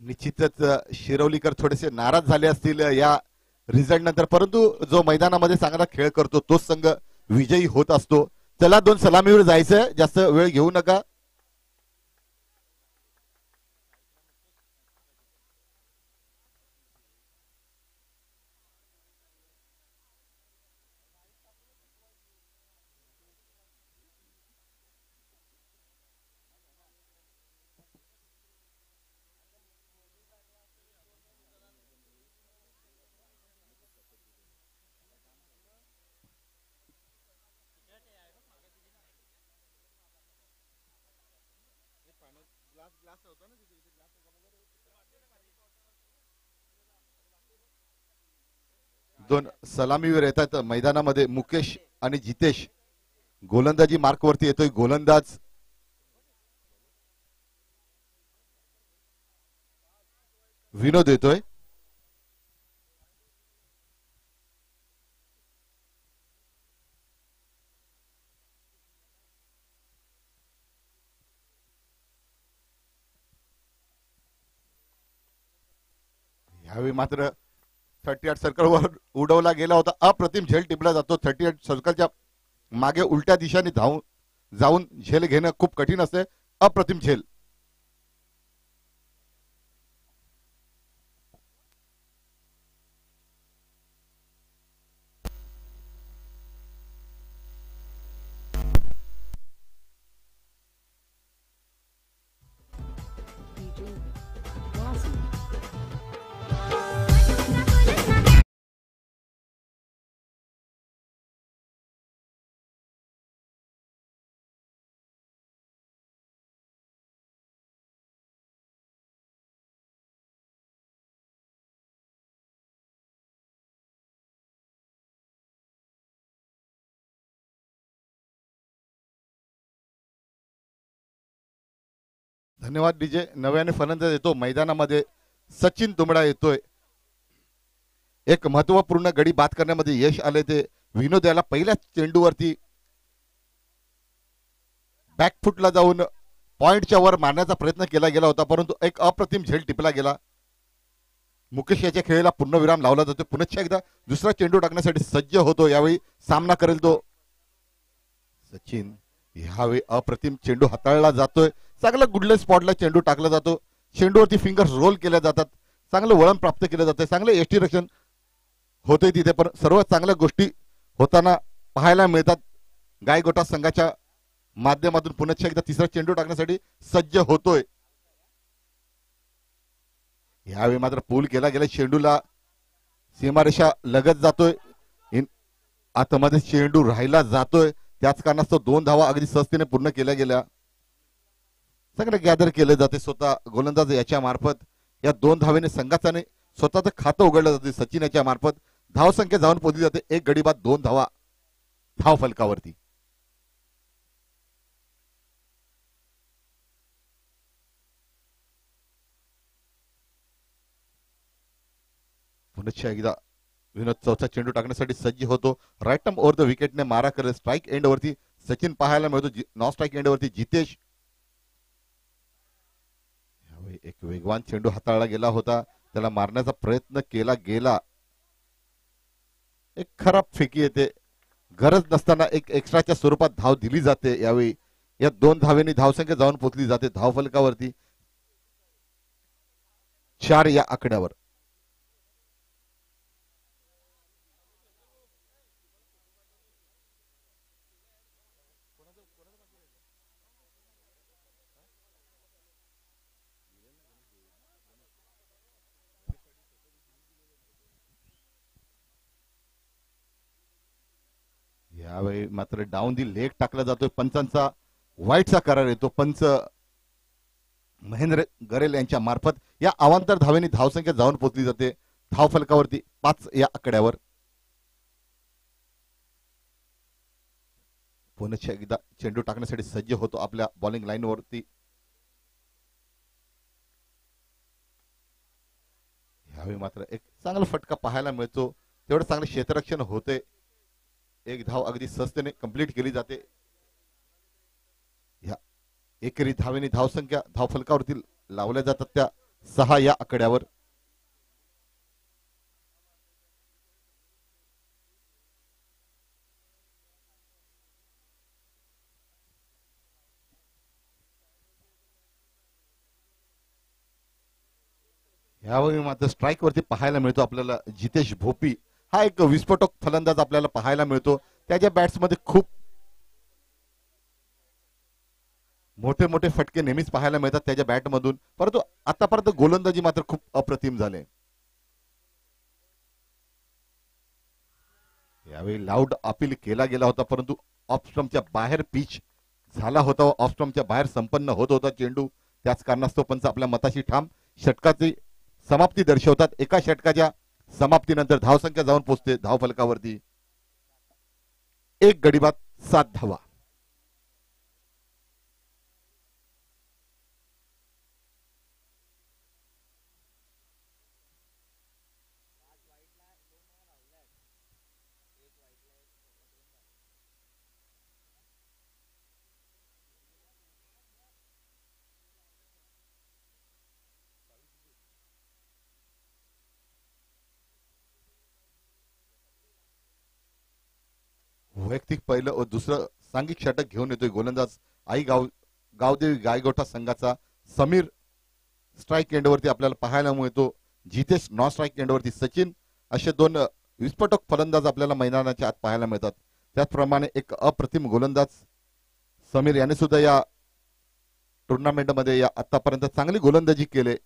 निश्चितच शिरवलीकर थोडेसे नाराज झाले असतील या रिझल्ट नंतर, परंतु जो मैदानामध्ये चांगला खेळ करतो तोच संघ विजयी होत असतो. चला 2 सलामीवर जायचं, जास्त वेळ घेऊ नका. दोन सलामीवर येतात मैदानामध्ये मुकेश आणि जितेश. गोलंदाजी मार्कवरती येतोय गोलंदाज विनोद येतोय. यावेळी मात्र 38 सर्कलवर उडवला गेला होता. अप्रतिम झेल टिपला जातो. 38 सर्कलच्या मागे उलट्या दिशाने जाऊन झेल घेणं खूप कठीण असते. अप्रतिम झेल. धन्यवाद डीजे. नव्याने फलंदाज येतो मैदानामध्ये सचिन तुंबडा येतोय. एक महत्वपूर्ण गडी बाद करण्यामध्ये यश आले ते विनोद याला पहिल्या चेंडूवरती बॅकफुटला जाऊन पॉइंटच्या वर मारण्याचा प्रयत्न केला गेला होता, परंतु एक अप्रतिम झेल टिपला गेला. मुकेश याच्या खेळीला पूर्णविराम लावला जातो. पुन्हा एकदा दुसरा चेंडू टाकण्यासाठी सज्ज होतो. यावेळी सामना करेल तो सचिन. यावेळी अप्रतिम चेंडू हाताळला जातोय. चांगला गुडलेस स्पॉटला चेंडू टाकला जातो. चेंडूवरती फिंगर्स रोल केल्या जातात. चांगलं वळण प्राप्त केलं जातं. चांगलं एसटी रक्षण होते तिथे, पण सर्व चांगल्या गोष्टी होताना पाहायला मिळतात. गायगोटा संघाच्या माध्यमातून पुन्हा एकदा तिसरा चेंडू टाकण्यासाठी सज्ज होतोय. यावेळी मात्र पूल केला गेला. चेंडूला सीमारेषा लगत जातोय. आतमध्ये चेंडू राहिला जातोय. त्याच कारणास्तव 2 धावा अगदी सहजतेने पूर्ण केल्या गेल्या. सगळं गॅदर केले जाते स्वतः गोलंदाज याच्या मार्फत. या 2 धावेने संघाने स्वतःचं खातं उघडलं जाते. सचिन याच्या मार्फत धावसंख्या जाऊन पोहोचली जाते. 1 गडी बाद 2 धावा धाव फलकावरती. पुन्हा एकदा विनोद चौथा चेंडू टाकण्यासाठी सज्ज होतो. राईट आर्म ओव्हर द विकेटने मारा करत स्ट्राईक एंड वरती सचिन पाहायला मिळतो. नॉन स्ट्राईक एंड वरती जितेश. एक वेगवान चेंडू हाताळला गेला होता. त्याला मारण्याचा प्रयत्न केला गेला. एक खराब फेकी येते. गरज नसताना एक एक्स्ट्राच्या स्वरूपात धाव दिली जाते. यावेळी या 2 धावेने धावसंख्या जाऊन पोहोचली जाते धाव फलकावरती 4 या आकड्यावर. यावेळी मात्र डाऊन दी लेग टाकला जातोय. पंचांचा वाईटचा करार येतो. पंच महेंद्र गरेल यांच्या मार्फत या अवांतर धावेने धावसंख्या जाऊन पोहोचली जाते धाव फलकावरती 5 या आकड्यावर. पुन्हा एकदा चेंडू टाकण्यासाठी सज्ज होतो आपल्या बॉलिंग लाईन वरती यावेळी मात्र एक चांगला फटका पाहायला मिळतो, तेवढं चांगलं क्षेत्ररक्षण होते, एक धाव अगदी सहजतेने कंप्लीट केली जाते. या एकेरी धावेने धावसंख्या धावफलकावरती लावल्या जातात त्या 6 या आकड्यावर. यावेळी मात्र स्ट्राईक वरती पाहायला मिळतो आपल्याला जितेश भोपी, हा एक विस्फोटक फलंदाज आपल्याला पाहायला मिळतो. त्याच्या बॅट्स मध्ये खूप मोठे मोठे फटके नेहमीच पाहायला मिळतात त्याच्या बॅट मधून, परंतु आतापर्यंत गोलंदाजी मात्र खूप अप्रतिम झाले. यावेळी लाऊड अपील केला गेला होता, परंतु ऑफ स्टंपच्या बाहेर पिच झाला होता, ऑफ स्टंपच्या बाहेर संपन्न होत होता चेंडू. त्याच कारणास्तव पंच आपल्या मताशी ठाम. षटकाची समाप्ती दर्शवतात. एका षटकाच्या समाप्तीनंतर धावसंख्या जाऊन पोहोचते धावफलकावरती 1 गडी बाद 7 धावा. वैयक्तिक पहिलं व दुसरं सांघिक षटक घेऊन येतोय गोलंदाज गावदेवी गायगोठा संघाचा समीर. स्ट्राईक एंडवरती आपल्याला पाहायला मिळतो जितेश. नॉन स्ट्राईक एंडवरती सचिन. असे 2 विस्फोटक फलंदाज आपल्याला मैदानाच्या आत पाहायला मिळतात. त्याचप्रमाणे एक अप्रतिम गोलंदाज समीर याने सुद्धा या टुर्नामेंटमध्ये या आतापर्यंत चांगली गोलंदाजी केले.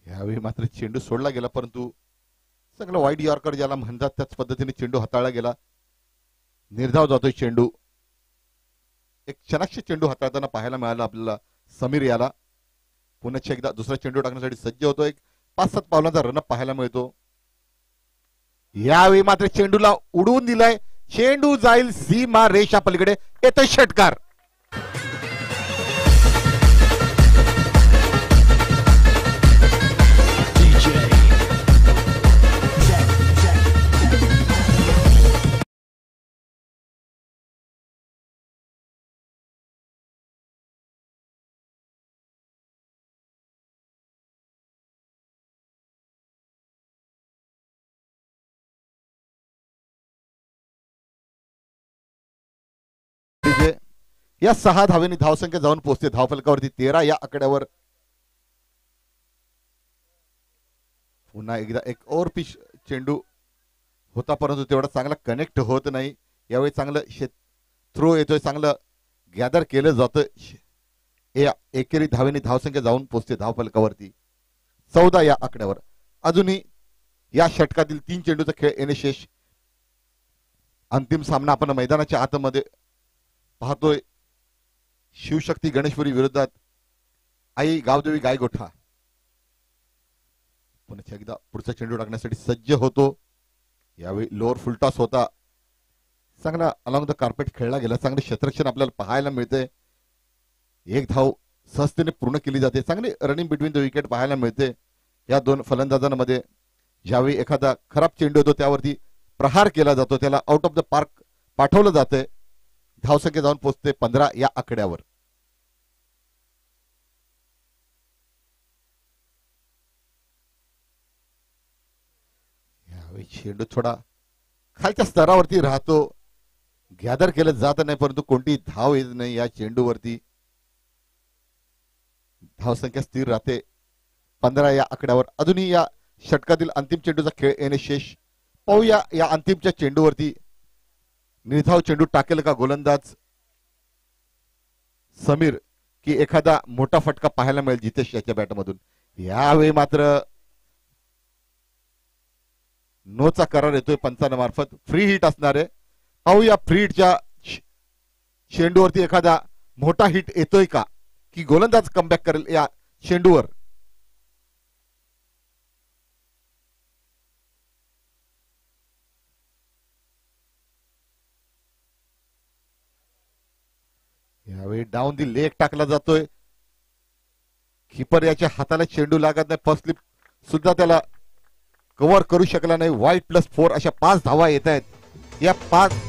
यावेळी मात्र चेंडू सोडला गेला, परंतु सगळं वाईड यॉर्कर ज्याला म्हणतात त्याच पद्धतीने चेंडू हाताळला गेला. निर्धाव जातोय चेंडू. एक चनाक्ष चेंडू हाताळताना पाहायला मिळाला आपल्याला समीर याला. पुन्हा एकदा दुसरा चेंडू टाकण्यासाठी सज्ज होतो. एक 5-7 पावलांचा रनअप पाहायला मिळतो. यावेळी मात्र चेंडूला उडवून दिलाय. चेंडू जाईल सीमा रेषा पलीकडे. येतोय षटकार. या 6 धावेनी धावसंख्या जाऊन पोहोचते धावफलकावरती 13 या आकड्यावर. पुन्हा एकदा एक ओव्हर पिच चेंडू होता, परंतु तेवढा चांगला कनेक्ट होत नाही. यावेळी चांगलं थ्रो येतोय, चांगलं गॅदर केलं जातं. या एकेरी धावेनी धावसंख्या जाऊन पोहोचते धावफलकावरती 14 या आकड्यावर. अजूनही या षटकातील 3 चेंडूचा खेळ येणे शेष. अंतिम सामना आपण मैदानाच्या आतमध्ये पाहतोय. शिवशक्ती गणेशपुरी विरोधात आई गावदेवी गायगोठा. पुन्हा एकदा पुढचा चेंडू टाकण्यासाठी सज्ज होतो. यावेळी लोअर फुलटॉस होता. चांगला अलॉंग द कार्पेट खेळला गेला. चांगले क्षेत्ररक्षण आपल्याला पाहायला मिळते. 1 धाव सहजतेने पूर्ण केली जाते. चांगली रनिंग बिटवीन द विकेट पाहायला मिळते या 2 फलंदाजांमध्ये. ज्यावेळी एखादा खराब चेंडू होतो त्यावरती प्रहार केला जातो, त्याला आउट ऑफ द पार्क पाठवलं जाते. धावसंख्या जाऊन पोहोचते 15 या आकड्यावर. यावेळी चेंडू थोडा खालच्या स्तरावरती राहतो. गॅदर केलं जात नाही, परंतु कोणती धाव येत नाही या चेंडूवरती. धावसंख्या स्थिर राहते 15 या आकड्यावर. अजूनही या षटकातील अंतिम चेंडूचा खेळ येणे शेष. पाहूया या अंतिमच्या चेंडूवरती निर्धाव चेंडू टाकेल का गोलंदाज समीर, की एखादा मोठा फटका पाहायला मिळेल जितेश याच्या बॅटमधून. यावेळी मात्र नोचा करार येतोय पंचांमार्फत. फ्री हिट असणार आहे. पाहूया फ्री हिटच्या चेंडूवरती एखादा मोठा हिट येतोय का, की गोलंदाज कमबॅक करेल या चेंडूवर. डाऊन दी लेग टाकला जातोय. कीपर याच्या हाताला चेंडू लागत नाही. फर्स्ट स्लिप सुद्धा त्याला कव्हर करू शकला नाही. वाईट +4 अशा 5 धावा येत आहेत. या 5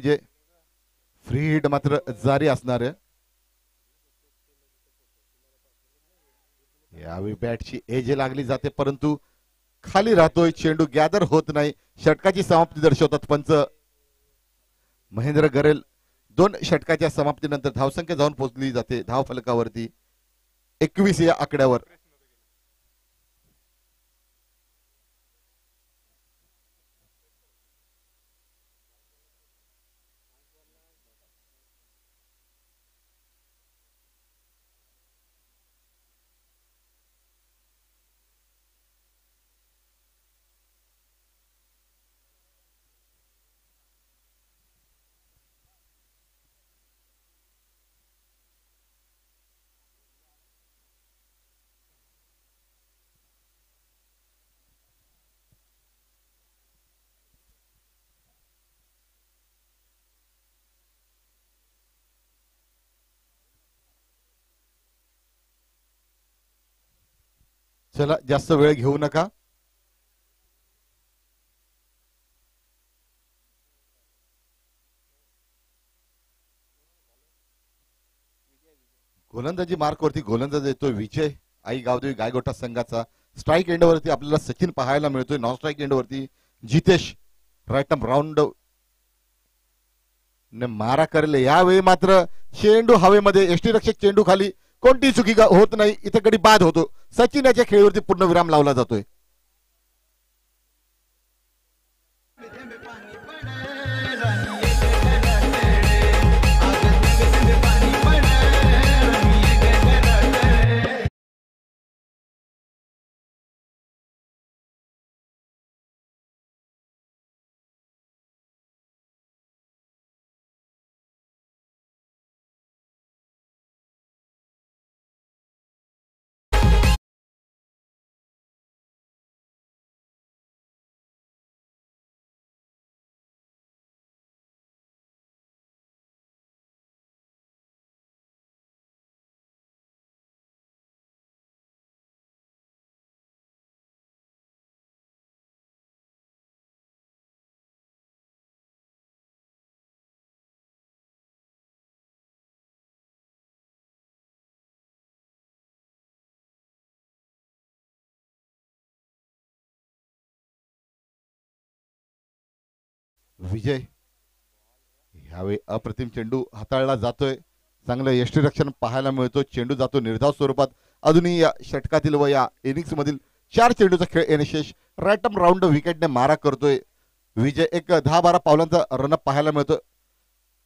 जे फ्री हिट मात्र जारी असणार आहे. यावेळी बॅटची एज लागली जाते परंतु खाली राहतोय. चेंडू गॅदर होत नाही. षटकाची समाप्ती दर्शवतात पंच महेंद्र गरेल. 2 षटकाच्या समाप्तीनंतर धावसंख्या जाऊन पोहोचली जाते धाव फलकावरती 21 या आकड्यावर. चला जास्त वेळ घेऊ नका. गोलंदाजी मार्कवरती गोलंदाज येतोय विजय आई गावदेवी गायगोठा संघाचा. स्ट्राईक एंडवरती आपल्याला सचिन पाहायला मिळतोय. नॉन स्ट्राईक एंडवरती जितेश राईट आर्म राऊंड ने मारा करेल. यावेळी मात्र चेंडू हवेमध्ये. यष्टीरक्षक चेंडू खाली. कोणती चुकी होत नाही. इथे गडी बाद होतो. सचिन याच्या खेळीवरती पूर्ण विराम लावला जातोय. विजय यावेळी अप्रतिम चेंडू हाताळला जातोय. चांगलं यष्टीरक्षण पाहायला मिळतो. चेंडू जातो निर्धाव स्वरूपात. अजूनही या षटकातील व या इनिंग्स मधील 4 चेंडूचा खेळ येणेशेष. राईट आर्म राऊंड विकेटने मारा करतोय विजय. एक 10-12 पावलांचा रनअप पाहायला मिळतो.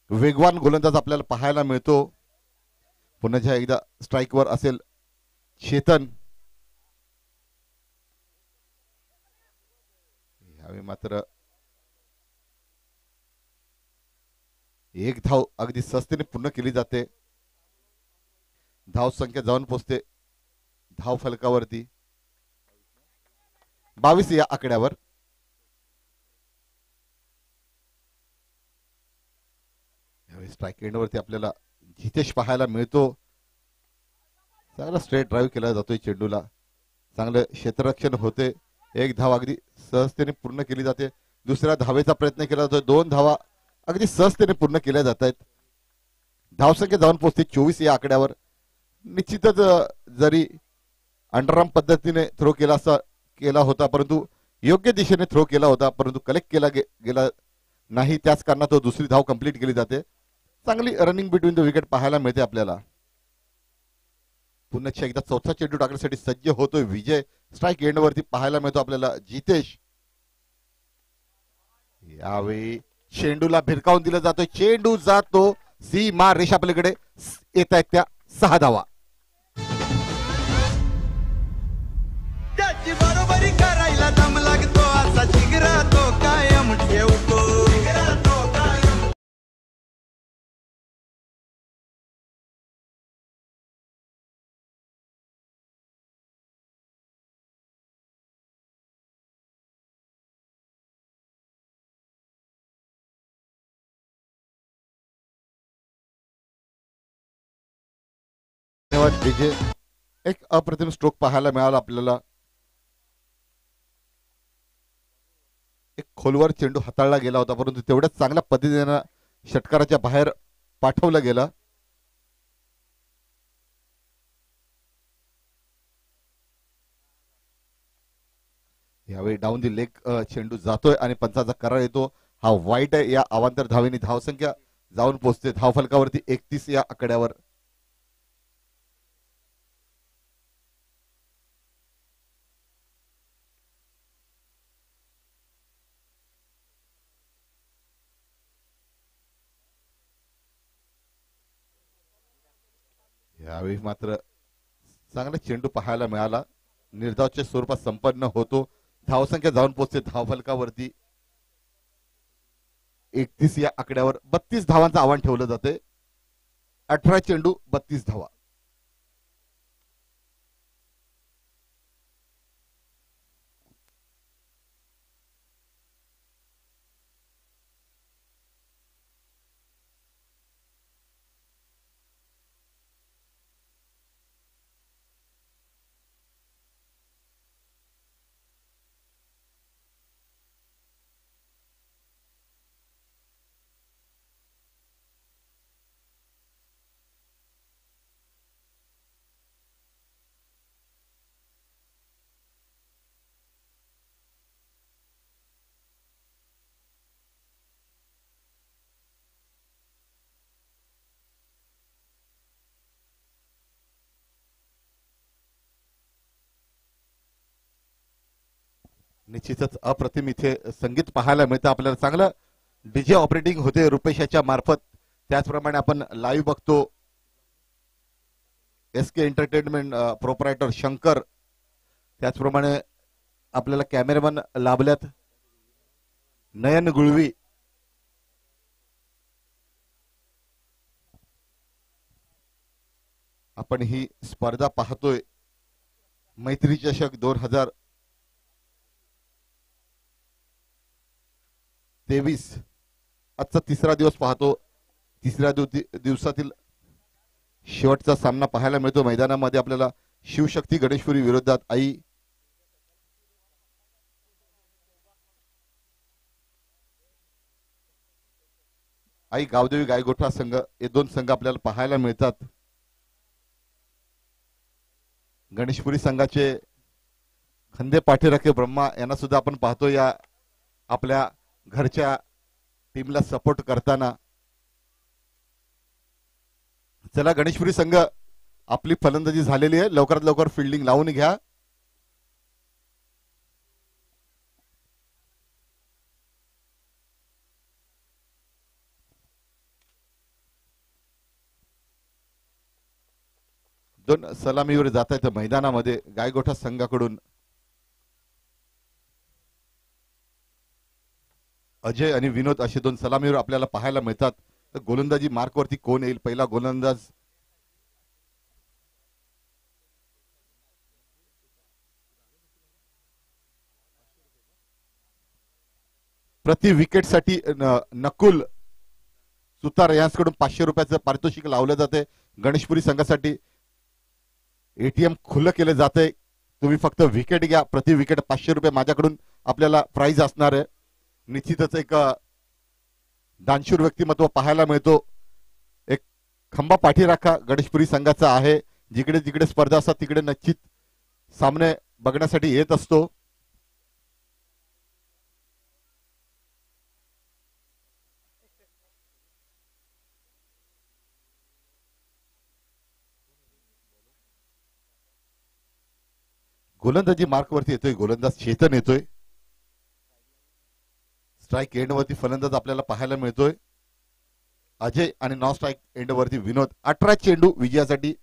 वेगवान गोलंदाज आपल्याला पाहायला मिळतो. पुन्हा एकदा स्ट्राईकवर असेल चेतन. यावेळी मात्र एक धाव अगदी सहजतेने पूर्ण केली जाते. धाव संख्या जाऊन पोहोचते धाव फलकावरती 22 या आकड्यावर. यावेळी स्ट्राईक एंडवरती आपल्याला जितेश पाहायला मिळतो. चांगला स्ट्रेट ड्राईव्ह केला जातोय चेंडूला. चांगलं क्षेत्ररक्षण होते. एक धाव अगदी सहजतेने पूर्ण केली जाते. दुसऱ्या धावेचा प्रयत्न केला जातोय. 2 धावा अगदी सहजतेने पूर्ण केल्या जात आहेत. धावसंख्या जाऊन पोहोचते 24 या आकड्यावर. निश्चितच जरी अंडरआर्म पद्धतीने थ्रो केला होता परंतु योग्य दिशेने थ्रो केला होता परंतु कलेक्ट केला गेला नाही. त्याच कारणात तो दुसरी धाव कंप्लीट केली जाते. चांगली रनिंग बिटवीन द विकेट पाहायला मिळते आपल्याला. पुन्हा एकदा चौथा चेंडू टाकण्यासाठी सज्ज होतोय विजय. स्ट्राईक एंडवरती पाहायला मिळतो आपल्याला जितेश. यावेळी चेंडूला भिरकावून दिला जातोय. चेंडू जातो सीमा रेषा पलीकडे. येत आहेत त्या 6 धावा. त्याची बरोबरी करायला दम लागतो असा जिगरा धन्यवाद डीजे. एक अप्रतिम स्ट्रोक पाहायला मिळाला आपल्याला. एक खोलवर चेंडू हाताळला गेला होता परंतु तेवढ्याच चांगल्या पद्धतीने षटकाराच्या बाहेर पाठवला गेला. यावेळी डाऊन दी लेग चेंडू जातोय आणि पंचाचा करार येतो. हा वाईट आहे. या अवांतर धावेनी धावसंख्या जाऊन पोहोचते धावफलकावरती 31 या आकड्यावर. यावेळी मात्र चांगला चेंडू पाहायला मिळाला. निर्धावच्या स्वरूपात संपन्न होतो. धावसंख्या जाऊन पोहोचते धावफलकावरती 31 या आकड्यावर. 32 धावांचं आव्हान ठेवलं जाते. 18 चेंडू 32 धावा. निश्चितच अप्रतिम इथे संगीत पाहायला मिळतं आपल्याला. चांगलं डीजे ऑपरेटिंग होते रुपेशाच्या मार्फत. त्याचप्रमाणे आपण लाईव्ह बघतो. SK entertainment proprietor Shankar. त्याचप्रमाणे आपल्याला कॅमेरामन लाभल्यात नयन गुळवी. आपण ही स्पर्धा पाहतोय मैत्री चषक 2023. आजचा तिसरा दिवस पाहतो. तिसऱ्या दिवसातील शेवटचा सामना पाहायला मिळतो. मैदानामध्ये आपल्याला शिवशक्ती गणेशपुरी विरोधात आई गावदेवी गायगोठा संघ हे दोन संघ आपल्याला पाहायला मिळतात. गणेशपुरी संघाचे खंदे पाठीराखे ब्रह्मा यांना सुद्धा आपण पाहतो या आपल्या घरच्या टीमला सपोर्ट करताना. चला गणेशपुरी संघ आपली फलंदाजी झालेली आहे. लवकरात लवकर फिल्डिंग लावून घ्या. दोन सलामीवर जात आहेत मैदानामध्ये गायगोठा संघाकडून. अजय आणि विनोद असे दोन सलामीवर आपल्याला पाहायला मिळतात. गोलंदाजी मार्क वरती कोण येईल? पहिला गोलंदाज प्रति विकेट साठी नकुल सुतार यांच्याकडून 500 रुपयाचं पारितोषिक लावलं जाते. गणेशपुरी संघासाठी ATM खुलं केलं जाते. तुम्ही फक्त विकेट घ्या. प्रति विकेट 500 रुपये माझ्याकडून आपल्याला प्राइज असणार आहे. निश्चितच एक दानशूर व्यक्तिमत्व पाहायला मिळतो. एक खंबा पाठीराखा गणेशपुरी संघाचा आहे. जिकडे जिकडे स्पर्धा असतात तिकडे निश्चित सामने बघण्यासाठी येत असतो. गोलंदाजी मार्क वरती येतोय गोलंदाज चेतन येतोय. स्ट्राइक एंड वरती फलंदाज आपल्याला पाहायला मिळतोय अजय आणि नॉन स्ट्राइक एंड वरती विनोद. 18 चेंडू विजयासाठी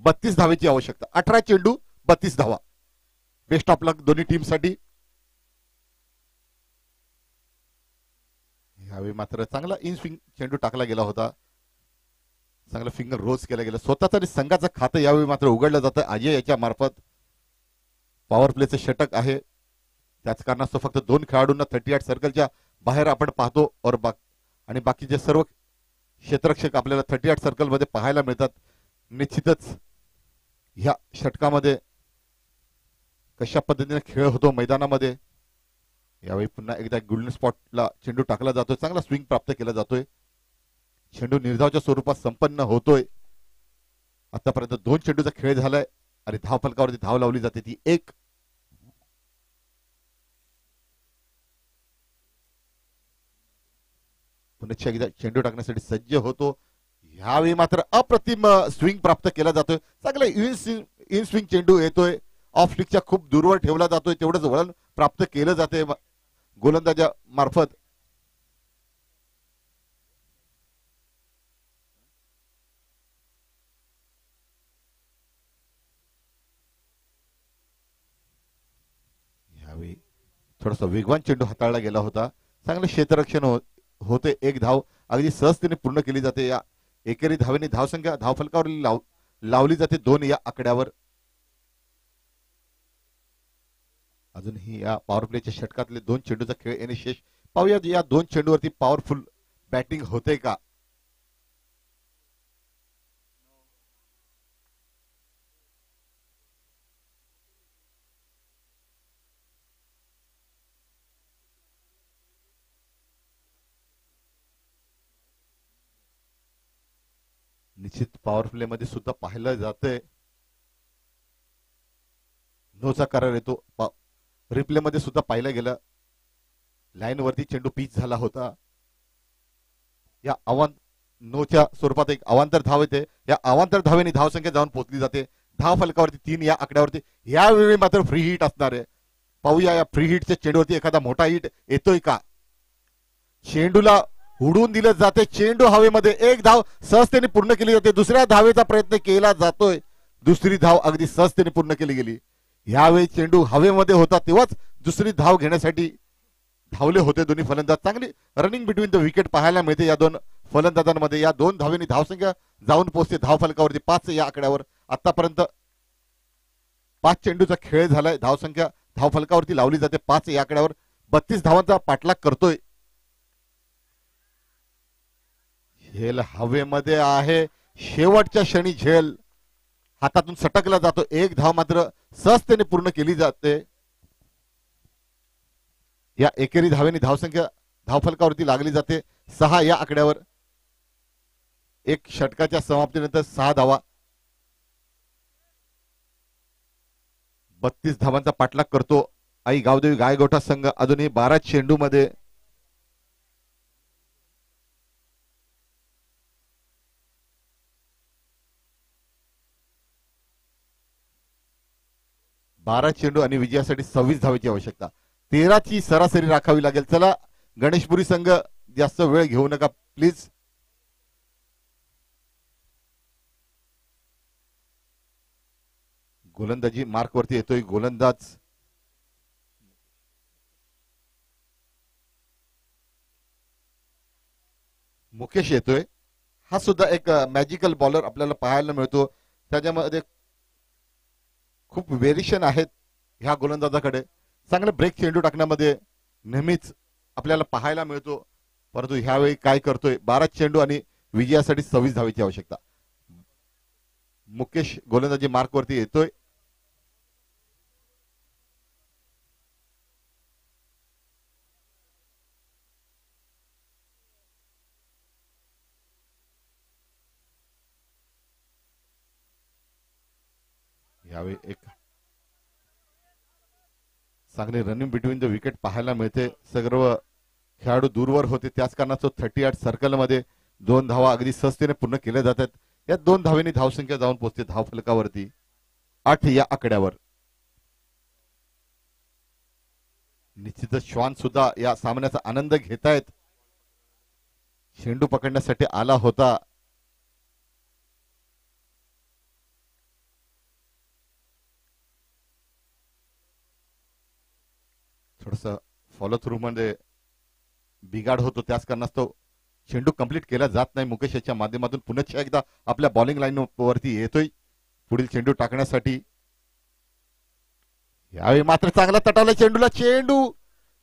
32 धावेची आवश्यकता. 18 चेंडू 32 धावा. बेस्ट ऑफ लक दोन्ही टीम साठी. यावेळी मात्र चांगला इन स्विंग चेंडू टाकला गेला होता. चांगला फिंगर रोज केला गेला. स्वतःच आणि संघाचं खातं यावेळी मात्र उघडलं जातं अजय याच्या मार्फत. पॉवर प्लेचं षटक आहे. त्याच कारणास्तव फक्त 2 खेळाडूंना 38 सर्कलच्या बाहेर आपण पाहतो आणि बाकीचे सर्व क्षेत्ररक्षक आपल्याला 38 सर्कल मध्ये पाहायला मिळतात. निश्चितच ह्या षटकामध्ये कशा पद्धतीने खेळ होतो मैदानामध्ये. यावेळी पुन्हा एकदा गोल्डन स्पॉटला चेंडू टाकला जातोय, चांगला स्विंग प्राप्त केला जातोय, चेंडू निर्धावाच्या स्वरूपात संपन्न होतोय. आतापर्यंत 2 चेंडूचा खेळ झालाय आणि धाव फलकावरती धाव लावली जाते ती 1. पुन्हा एकदा चेंडू टाकण्यासाठी सज्ज होतो. ह्यावेळी मात्र अप्रतिम स्विंग प्राप्त केला जातोय, चांगला इन स्विंग चेंडू येतोय, ऑफ स्टिकच्या खूप दूरवर ठेवला जातोय, तेवढंच वळण प्राप्त केलं जाते गोलंदाजा मार्फत. यावेळी थोडासा वेगवान चेंडू हाताळला गेला होता, चांगले क्षेत्ररक्षण होते. 1 धाव अगदी सहजतेने पूर्ण केली जाते. या एकेरी धावेने धावसंख्या धावफलकावर लावली जाते 2 या आकड्यावर. अजूनही या पॉवर प्लेच्या षटकातले 2 चेंडूचा खेळ येणे शेष. पाहूया या 2 चेंडूवरती पॉवरफुल बॅटिंग होते का. निश्चित पॉवर प्ले मध्ये सुद्धा पाहिलं जातंय नोचा करार येतो. रिप्ले मध्ये सुद्धा पाहिलं गेलं, लाईन वरती चेंडू पिच झाला होता. या नोच्या स्वरूपात एक अवांतर धाव येते. या अवांतर धावेने धावसंख्या जाऊन पोहोचली जाते धाव फलकावरती 3 या आकड्यावरती. यावेळी मात्र फ्री हिट असणार आहे. पाहूया या फ्री हिटच्या चेंडूवरती एखादा मोठा हिट येतोय का. चेंडूला उडून दिलं जाते, चेंडू हवेमध्ये. 1 धाव सहजतेने पूर्ण केली जाते. दुसऱ्या धावेचा प्रयत्न केला जातोय, दुसरी धाव अगदी सहजतेने पूर्ण केली गेली. यावेळी चेंडू हवेमध्ये होता तेव्हाच दुसरी धाव घेण्यासाठी धावले होते दोन्ही फलंदाज. चांगली रनिंग बिटवीन द विकेट पाहायला मिळते या 2 फलंदाजांमध्ये. या 2 धावेनी धावसंख्या जाऊन पोहोचते धाव फलकावरती 5 या आकड्यावर. आतापर्यंत 5 चेंडूचा खेळ झालाय. धावसंख्या धाव फलकावरती लावली जाते 5 या आकड्यावर. 32 धावांचा पाठलाग करतोय. झेल हवेमध्ये आहे, शेवटच्या क्षणी झेल हातातून सटकला जातो. 1 धाव मात्र सहजतेने पूर्ण केली जाते. या एकेरी धावेने धावसंख्या धावफलकावरती लागली जाते 6 या आकड्यावर. 1 षटकाच्या समाप्तीनंतर 6 धावा. 32 धावांचा पाठलाग करतो आई गावदेवी गायगोठा संघ. अजूनही 12 चेंडू मध्ये. बारा चेंडू आणि विजयासाठी 26 धावेची आवश्यकता. 13ची सरासरी राखावी लागेल. चला गणेशपुरी संघ जास्त वेळ घेऊ नका प्लीज. गोलंदाजी मार्क वरती येतोय गोलंदाज मुकेश येतोय. हा सुद्धा एक मॅजिकल बॉलर आपल्याला पाहायला मिळतो. त्याच्यामध्ये खूप व्हेरिएशन आहेत ह्या गोलंदाजाकडे. चांगले ब्रेक चेंडू टाकण्यामध्ये नेहमीच आपल्याला पाहायला मिळतो. परंतु ह्यावेळी काय करतोय. 12 चेंडू आणि विजयासाठी 26 धावेची आवश्यकता. मुकेश गोलंदाजी मार्क वरती येतोय. यावेळी एक चांगले रनिंग बिटवीन द विकेट पाहायला मिळते. सर्व खेळाडू दूरवर होते, त्याच कारणाचं 38 सर्कल मध्ये 2 धावा अगदी सहजतेने पूर्ण केल्या जातात. या 2 धावेनी धावसंख्या जाऊन पोहोचते धाव फलकावरती 8 या आकड्यावर. निश्चितच श्वान सुद्धा या सामन्याचा आनंद घेतायत. चेंडू पकडण्यासाठी आला होता. थोडस फॉलो थ्रू मध्ये बिघाड होतो, त्याच कारणास्तव चेंडू कंप्लीट केला जात नाही. मुकेश याच्या माध्यमातून पुन्हा एकदा आपल्या बॉलिंग लाईन वरती येतोय पुढील चेंडू टाकण्यासाठी. यावेळी मात्र चांगला तटावला चेंडूला. चेंडू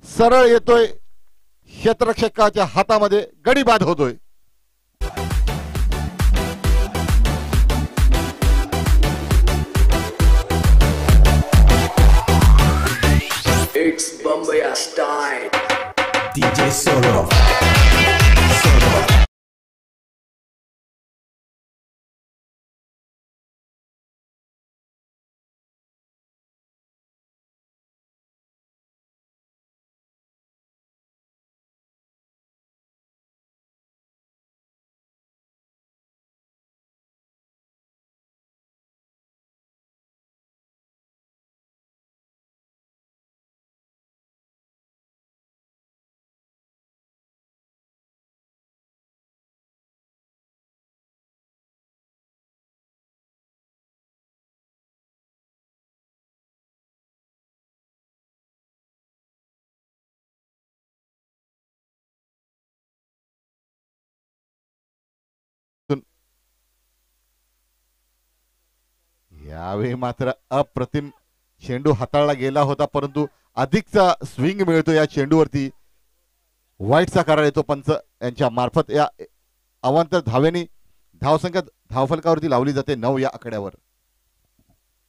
सरळ येतोय क्षेत्ररक्षकाच्या हातामध्ये, गडी बाद होतोय. just died. DJ Sorov. Sorov. यावेळी मात्र अप्रतिम चेंडू हाताळला गेला होता, परंतु अधिकचा स्विंग मिळतो या चेंडूवरती. वाईटचा करार येतो पंच यांच्या मार्फत. या अवांतर धावेनी धावसंख्या धावफलकावरती लावली जाते 9 या आकड्यावर.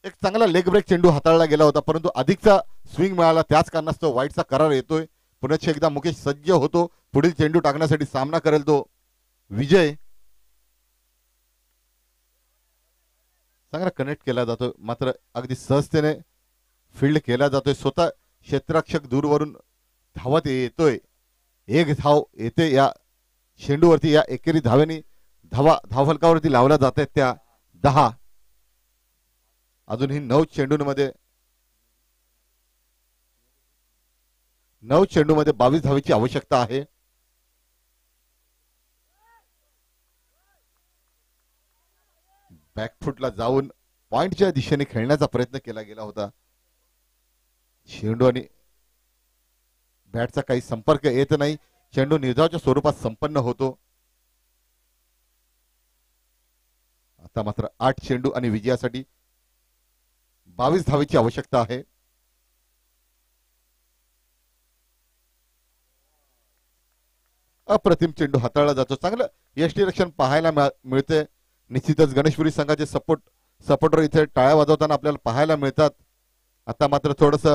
एक चांगला लेग ब्रेक चेंडू हाताळला गेला होता, परंतु अधिकचा स्विंग मिळाला, त्याच कारणास्तव वाईटचा करार येतोय. पुन्हा एकदा मुकेश सज्ज होतो, पुढील चेंडू टाकण्यासाठी सामना करेल तो विजय. चांगला कनेक्ट केला जातो, मात्र अगदी सहजतेने फील्ड केला जातोय. स्वतः क्षेत्ररक्षक दूरवरून धावत येतोय. एक धाव येते या चेंडूवरती. या एकेरी धावेनी धावफलकावरती लावल्या जात आहेत त्या 10. अजूनही 9 चेंडूंमध्ये 22 धावेची आवश्यकता आहे. बॅकफुटला जाऊन पॉइंटच्या दिशेने खेळण्याचा प्रयत्न केला गेला होता. चेंडू आणि बॅटचा काही संपर्क येत नाही. चेंडू निर्धावाच्या स्वरूपात संपन्न होतो. आता मात्र 8 चेंडू आणि विजयासाठी 22 धावेची आवश्यकता आहे. अप्रतिम चेंडू हाताळला जातो. चांगलं यष्टीरक्षण पाहायला मिळते. निश्चितच गणेशपुरी संघाचे सपोर्टर इथे टाळ्या वाजवताना आपल्याला पाहायला मिळतात. आता मात्र थोडस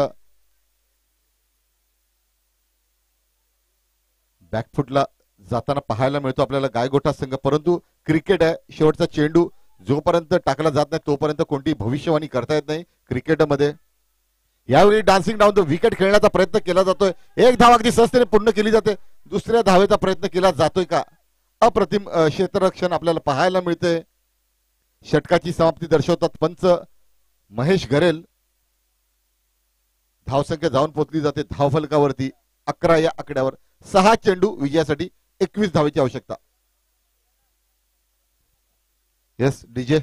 बॅकफुटला जाताना पाहायला मिळतो आपल्याला गायगोठा संघ, परंतु क्रिकेट आहे. शेवटचा चेंडू जोपर्यंत टाकला जात नाही तोपर्यंत कोणती भविष्यवाणी करता येत नाही क्रिकेटमध्ये. यावेळी डान्सिंग डाऊन द विकेट खेळण्याचा प्रयत्न केला जातोय. एक धाव अगदी सहजतेने पूर्ण केली जाते. दुसऱ्या धावेचा प्रयत्न केला जातोय का? अप्रतिम क्षेत्ररक्षण आपल्याला पाहायला मिळते. षटकाची समाप्ती दर्शवतात पंच महेश घरेल. धावसंख्या जाऊन पोहोचली जाते धावफलकावरती 11 या आकड्यावर. 6 चेंडू विजयासाठी 21 धावेची आवश्यकता. Yes DJ.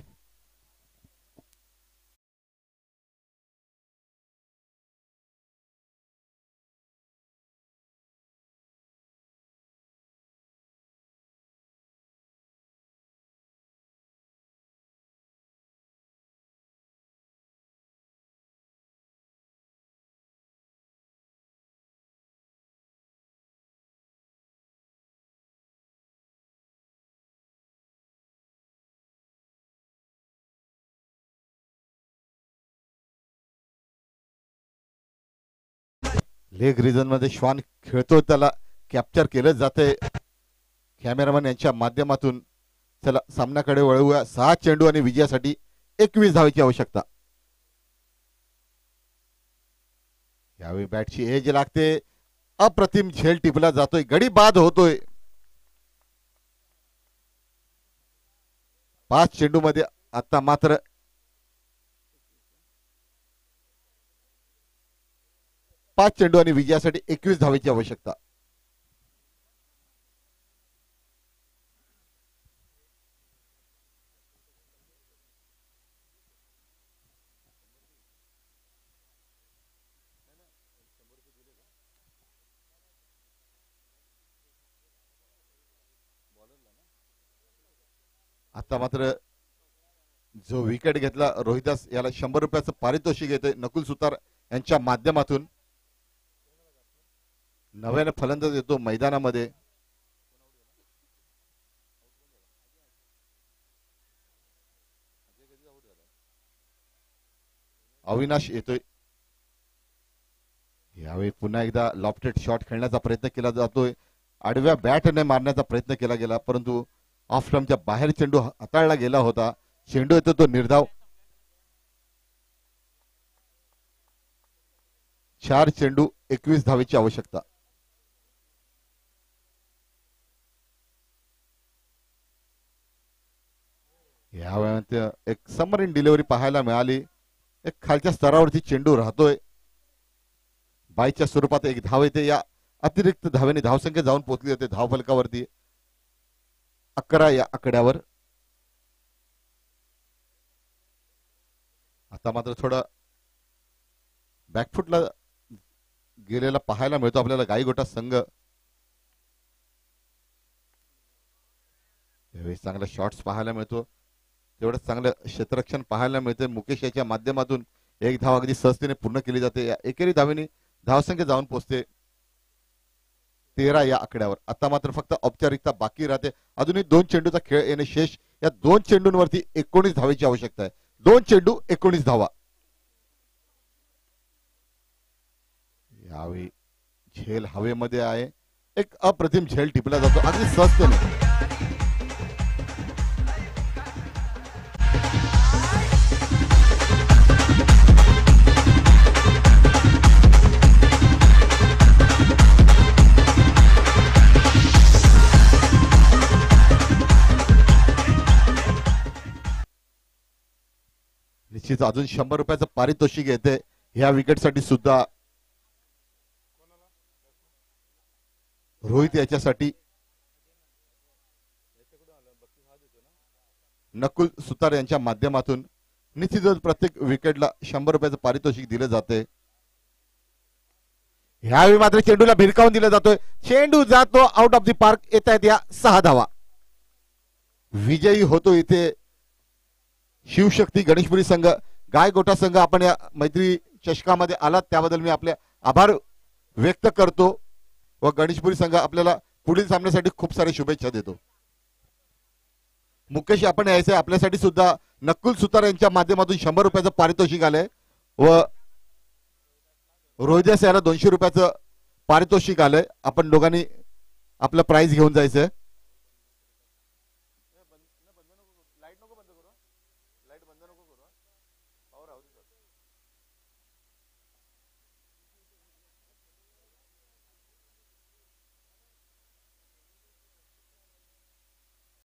लेग रिजन मध्ये श्वान खेळतो, त्याला कॅप्चर केलं जाते कॅमेरामॅन यांच्या माध्यमातून. चला सामन्याकडे वळूया. 6 चेंडू आणि विजयासाठी 21 धावेची आवश्यकता. यावेळी बॅटची एज लागते. अप्रतिम झेल टिपला जातोय. गडी बाद होतोय. 5 चेंडू मध्ये आता मात्र 5 चेंडू आणि विजयासाठी 21 धावेची आवश्यकता. आता मात्र जो विकेट घेतला रोहिदास याला 100 रुपयाचं पारितोषिक येते नकुल सुतार यांच्या माध्यमातून. नव्याने फलंदाज येतो मैदानामध्ये. अविनाश येतोय. यावेळी पुन्हा एकदा लॉफ्टेड शॉट खेळण्याचा प्रयत्न केला जातोय. आडव्या बॅटने मारण्याचा प्रयत्न केला गेला, परंतु ऑफ स्टंपच्या बाहेर चेंडू हाताळला गेला होता. चेंडू येतो तो निर्धाव. 4 चेंडू 21 धावेची आवश्यकता. यावेळी एक सबमरीन डिलिव्हरी पाहायला मिळाली. एक खालच्या स्तरावरती चेंडू राहतोय. बाईच्या स्वरूपात एक धाव येते. या अतिरिक्त धावेने धावसंख्या जाऊन पोहोचली होते धावफलकावरती 11 या आकड्यावर. आता मात्र थोडं बॅकफुटला गेलेला पाहायला मिळतो आपल्याला गाईगोटा संघ. यावेळी चांगला शॉट्स पाहायला मिळतो, तेवढंच चांगलं क्षेत्ररक्षण पाहायला मिळते. मुकेश याच्या माध्यमातून एक धाव अगदी सहजतेने पूर्ण केली जाते. या एकेरी धावेने धावसंख्या जाऊन पोहोचते 13 या आकड्यावर. आता मात्र फक्त औपचारिकता बाकी राहते. अजूनही 2 चेंडूचा खेळ येणे शेष. या 2 चेंडूंवरती 19 धावेची आवश्यकता आहे. 2 चेंडू 19 धावा. यावेळी झेल हवेमध्ये आहे. एक अप्रतिम झेल टिपला जातो अगदी सहजतेने. निश्चित अजून 100 रुपयाचं पारितोषिक येते ह्या विकेटसाठी सुद्धा. रोहित याच्यासाठी नकुल सुतार यांच्या माध्यमातून निश्चितच प्रत्येक विकेटला 100 रुपयाचं पारितोषिक दिले जाते. ह्यावेळी मात्र चेंडूला भिरकावून दिला जातोय. चेंडू जातो आउट ऑफ द पार्क. येत आहेत या 6 धावा. विजयी होतो इथे शिवशक्ती गणेशपुरी संघ. गायगोटा संघ आपण या मैत्री चषकामध्ये आलात त्याबद्दल मी आपले आभार व्यक्त करतो व गणेशपुरी संघ आपल्याला पुढील सामन्यासाठी खूप साऱ्या शुभेच्छा देतो. मुकेश आपण यायचंय आपल्यासाठी सुद्धा नकुल सुतार यांच्या माध्यमातून 100 रुपयाचं पारितोषिक आलंय व रोहिदास याला 200 रुपयाचं पारितोषिक आलंय. आपण दोघांनी आपलं प्राइज घेऊन जायचंय.